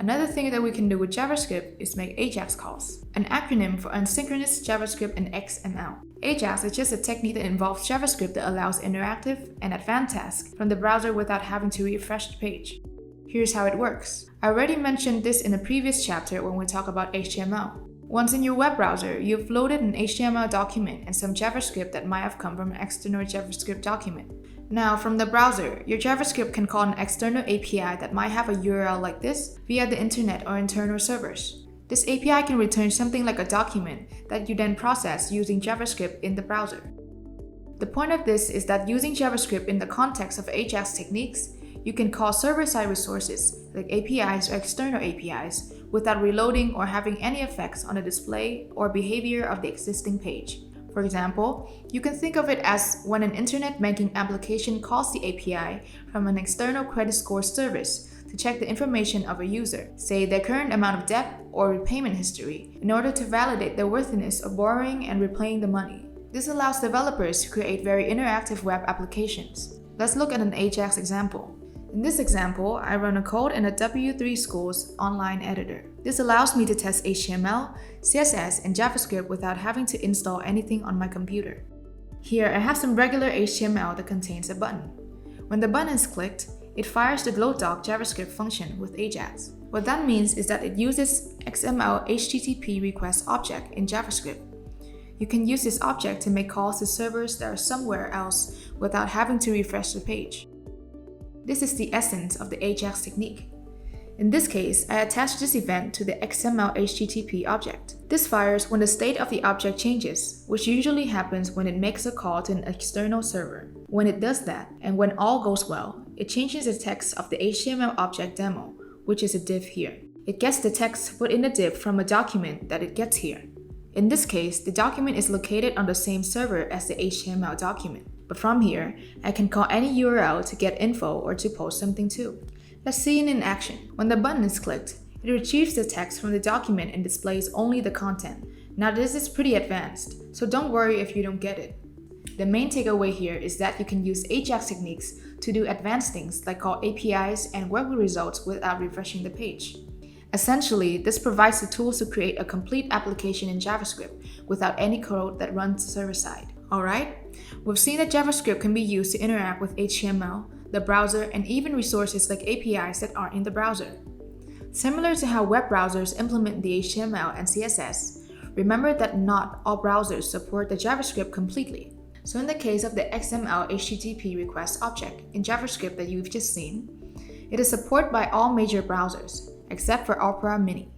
Another thing that we can do with JavaScript is make AJAX calls, an acronym for Asynchronous JavaScript and XML. AJAX is just a technique that involves JavaScript that allows interactive and advanced tasks from the browser without having to refresh the page. Here's how it works. I already mentioned this in a previous chapter when we talk about HTML. Once in your web browser, you've loaded an HTML document and some JavaScript that might have come from an external JavaScript document. Now, from the browser, your JavaScript can call an external API that might have a URL like this via the internet or internal servers. This API can return something like a document that you then process using JavaScript in the browser. The point of this is that using JavaScript in the context of AJAX techniques, you can call server-side resources like APIs or external APIs without reloading or having any effects on the display or behavior of the existing page. For example, you can think of it as when an internet banking application calls the API from an external credit score service to check the information of a user, say their current amount of debt or repayment history, in order to validate the worthiness of borrowing and repaying the money. This allows developers to create very interactive web applications. Let's look at an AJAX example. In this example, I run a code in a W3 Schools online editor. This allows me to test HTML, CSS, and JavaScript without having to install anything on my computer. Here, I have some regular HTML that contains a button. When the button is clicked, it fires the load_doc JavaScript function with AJAX. What that means is that it uses XML HTTP request object in JavaScript. You can use this object to make calls to servers that are somewhere else without having to refresh the page. This is the essence of the AJAX technique. In this case, I attach this event to the XML HTTP object. This fires when the state of the object changes, which usually happens when it makes a call to an external server. When it does that, and when all goes well, it changes the text of the HTML object demo, which is a div here. It gets the text put in the div from a document that it gets here. In this case, the document is located on the same server as the HTML document. But from here, I can call any URL to get info or to post something to. Let's see it in action. When the button is clicked, it retrieves the text from the document and displays only the content. Now this is pretty advanced, so don't worry if you don't get it. The main takeaway here is that you can use AJAX techniques to do advanced things like call APIs and work with results without refreshing the page. Essentially, this provides the tools to create a complete application in JavaScript without any code that runs server-side. Alright, we've seen that JavaScript can be used to interact with HTML, the browser, and even resources like APIs that aren't in the browser. Similar to how web browsers implement the HTML and CSS, remember that not all browsers support the JavaScript completely. So in the case of the XML HTTP request object in JavaScript that you've just seen, it is supported by all major browsers, except for Opera Mini.